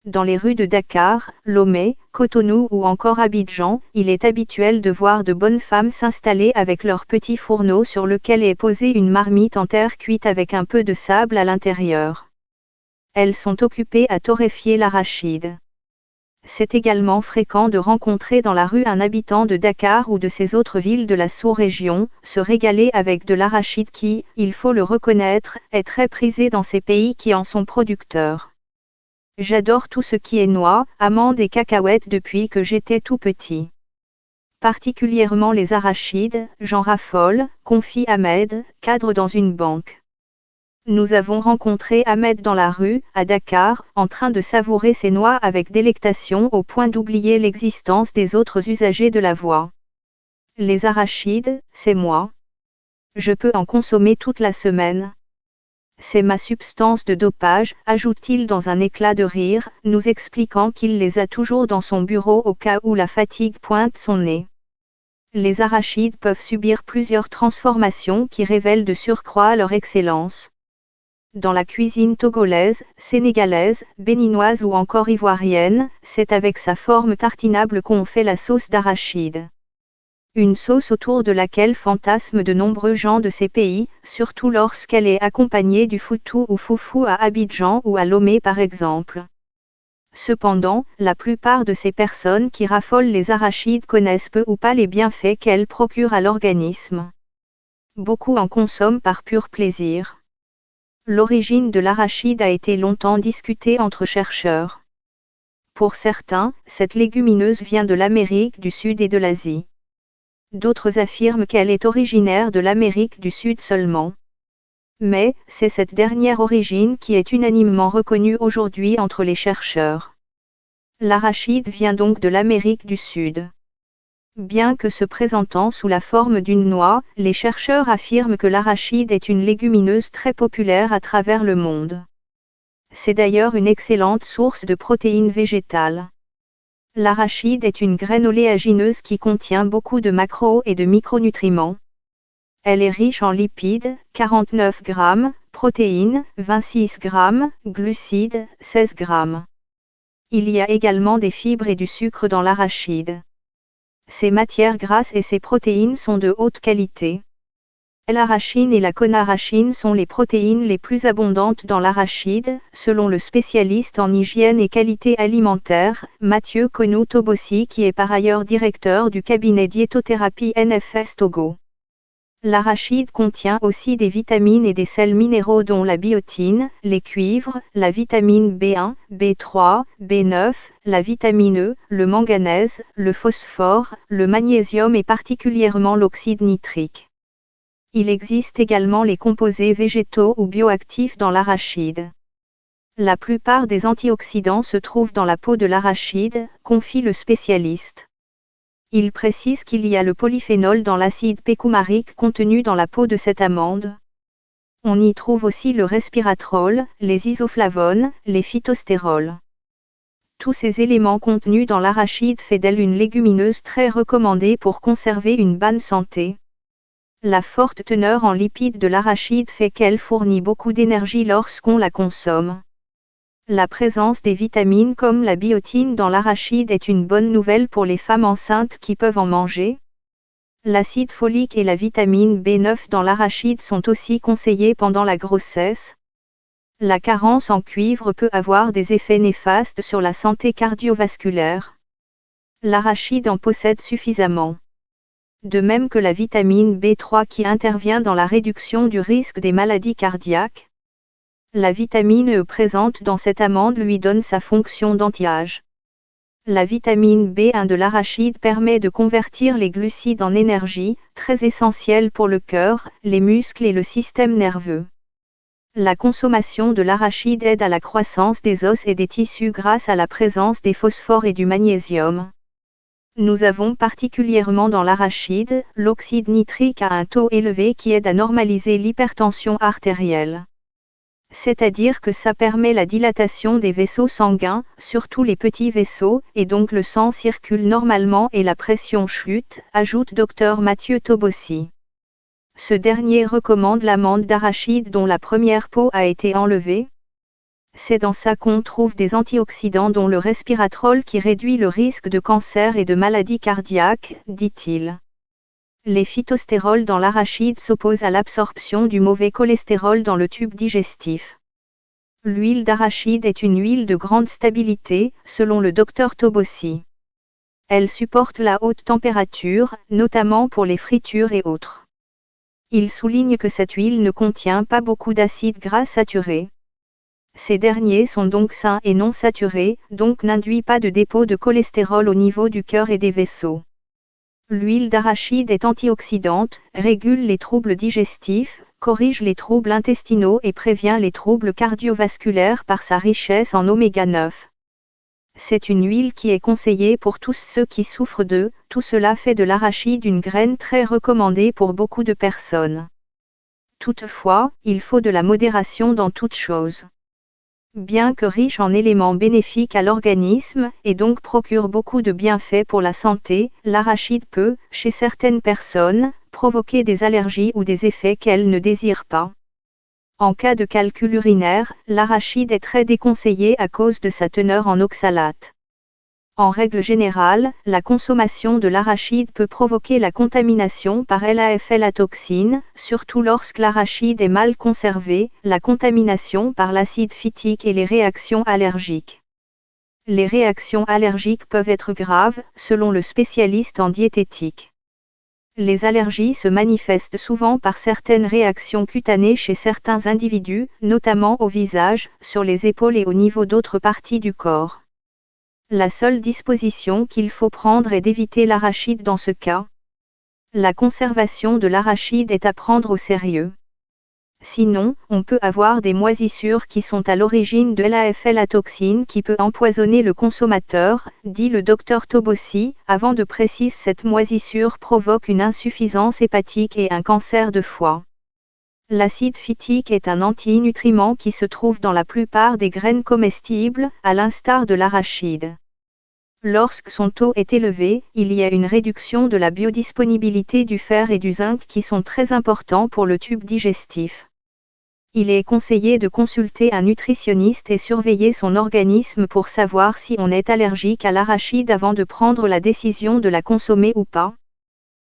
Dans les rues de Dakar, Lomé, Cotonou ou encore Abidjan, il est habituel de voir de bonnes femmes s'installer avec leur petit fourneau sur lequel est posée une marmite en terre cuite avec un peu de sable à l'intérieur. Elles sont occupées à torréfier l'arachide. C'est également fréquent de rencontrer dans la rue un habitant de Dakar ou de ces autres villes de la sous-région, se régaler avec de l'arachide qui, il faut le reconnaître, est très prisé dans ces pays qui en sont producteurs. J'adore tout ce qui est noix, amandes et cacahuètes depuis que j'étais tout petit. Particulièrement les arachides, j'en raffole, confie Ahmed, cadre dans une banque. Nous avons rencontré Ahmed dans la rue, à Dakar, en train de savourer ses noix avec délectation au point d'oublier l'existence des autres usagers de la voie. Les arachides, c'est moi. Je peux en consommer toute la semaine. C'est ma substance de dopage, ajoute-t-il dans un éclat de rire, nous expliquant qu'il les a toujours dans son bureau au cas où la fatigue pointe son nez. Les arachides peuvent subir plusieurs transformations qui révèlent de surcroît leur excellence. Dans la cuisine togolaise, sénégalaise, béninoise ou encore ivoirienne, c'est avec sa forme tartinable qu'on fait la sauce d'arachide. Une sauce autour de laquelle fantasment de nombreux gens de ces pays, surtout lorsqu'elle est accompagnée du foutou ou foufou à Abidjan ou à Lomé par exemple. Cependant, la plupart de ces personnes qui raffolent les arachides connaissent peu ou pas les bienfaits qu'elles procurent à l'organisme. Beaucoup en consomment par pur plaisir. L'origine de l'arachide a été longtemps discutée entre chercheurs. Pour certains, cette légumineuse vient de l'Amérique du Sud et de l'Asie. D'autres affirment qu'elle est originaire de l'Amérique du Sud seulement. Mais, c'est cette dernière origine qui est unanimement reconnue aujourd'hui entre les chercheurs. L'arachide vient donc de l'Amérique du Sud. Bien que se présentant sous la forme d'une noix, les chercheurs affirment que l'arachide est une légumineuse très populaire à travers le monde. C'est d'ailleurs une excellente source de protéines végétales. L'arachide est une graine oléagineuse qui contient beaucoup de macro et de micronutriments. Elle est riche en lipides, 49 grammes, protéines, 26 grammes, glucides, 16 grammes. Il y a également des fibres et du sucre dans l'arachide. Ces matières grasses et ces protéines sont de haute qualité. L'arachine et la conarachine sont les protéines les plus abondantes dans l'arachide, selon le spécialiste en hygiène et qualité alimentaire, Mathieu Konou-Tobossi qui est par ailleurs directeur du cabinet diétothérapie NFS Togo. L'arachide contient aussi des vitamines et des sels minéraux dont la biotine, les cuivres, la vitamine B1, B3, B9, la vitamine E, le manganèse, le phosphore, le magnésium et particulièrement l'oxyde nitrique. Il existe également les composés végétaux ou bioactifs dans l'arachide. La plupart des antioxydants se trouvent dans la peau de l'arachide, confie le spécialiste. Il précise qu'il y a le polyphénol dans l'acide pécumarique contenu dans la peau de cette amande. On y trouve aussi le resveratrol, les isoflavones, les phytostérols. Tous ces éléments contenus dans l'arachide fait d'elle une légumineuse très recommandée pour conserver une bonne santé. La forte teneur en lipides de l'arachide fait qu'elle fournit beaucoup d'énergie lorsqu'on la consomme. La présence des vitamines comme la biotine dans l'arachide est une bonne nouvelle pour les femmes enceintes qui peuvent en manger. L'acide folique et la vitamine B9 dans l'arachide sont aussi conseillés pendant la grossesse. La carence en cuivre peut avoir des effets néfastes sur la santé cardiovasculaire. L'arachide en possède suffisamment. De même que la vitamine B3 qui intervient dans la réduction du risque des maladies cardiaques. La vitamine E présente dans cette amande lui donne sa fonction d'anti-âge. La vitamine B1 de l'arachide permet de convertir les glucides en énergie, très essentielle pour le cœur, les muscles et le système nerveux. La consommation de l'arachide aide à la croissance des os et des tissus grâce à la présence des phosphores et du magnésium. Nous avons particulièrement dans l'arachide, l'oxyde nitrique à un taux élevé qui aide à normaliser l'hypertension artérielle. C'est-à-dire que ça permet la dilatation des vaisseaux sanguins, surtout les petits vaisseaux, et donc le sang circule normalement et la pression chute, ajoute Dr Mathieu Tobossi. Ce dernier recommande l'amande d'arachide dont la première peau a été enlevée. C'est dans ça qu'on trouve des antioxydants dont le resveratrol qui réduit le risque de cancer et de maladies cardiaques, dit-il. Les phytostérols dans l'arachide s'opposent à l'absorption du mauvais cholestérol dans le tube digestif. L'huile d'arachide est une huile de grande stabilité, selon le Dr Tobosi. Elle supporte la haute température, notamment pour les fritures et autres. Il souligne que cette huile ne contient pas beaucoup d'acides gras saturés. Ces derniers sont donc sains et non saturés, donc n'induit pas de dépôt de cholestérol au niveau du cœur et des vaisseaux. L'huile d'arachide est antioxydante, régule les troubles digestifs, corrige les troubles intestinaux et prévient les troubles cardiovasculaires par sa richesse en oméga 9. C'est une huile qui est conseillée pour tous ceux qui souffrent tout cela fait de l'arachide une graine très recommandée pour beaucoup de personnes. Toutefois, il faut de la modération dans toute chose. Bien que riche en éléments bénéfiques à l'organisme, et donc procure beaucoup de bienfaits pour la santé, l'arachide peut, chez certaines personnes, provoquer des allergies ou des effets qu'elles ne désirent pas. En cas de calcul urinaire, l'arachide est très déconseillé à cause de sa teneur en oxalate. En règle générale, la consommation de l'arachide peut provoquer la contamination par l'aflatoxine, surtout lorsque l'arachide est mal conservé, la contamination par l'acide phytique et les réactions allergiques. Les réactions allergiques peuvent être graves, selon le spécialiste en diététique. Les allergies se manifestent souvent par certaines réactions cutanées chez certains individus, notamment au visage, sur les épaules et au niveau d'autres parties du corps. La seule disposition qu'il faut prendre est d'éviter l'arachide dans ce cas. La conservation de l'arachide est à prendre au sérieux. Sinon, on peut avoir des moisissures qui sont à l'origine de l'aflatoxine qui peut empoisonner le consommateur, dit le Dr Tobosi, avant de préciser cette moisissure provoque une insuffisance hépatique et un cancer de foie. L'acide phytique est un antinutriment qui se trouve dans la plupart des graines comestibles, à l'instar de l'arachide. Lorsque son taux est élevé, il y a une réduction de la biodisponibilité du fer et du zinc qui sont très importants pour le tube digestif. Il est conseillé de consulter un nutritionniste et surveiller son organisme pour savoir si on est allergique à l'arachide avant de prendre la décision de la consommer ou pas.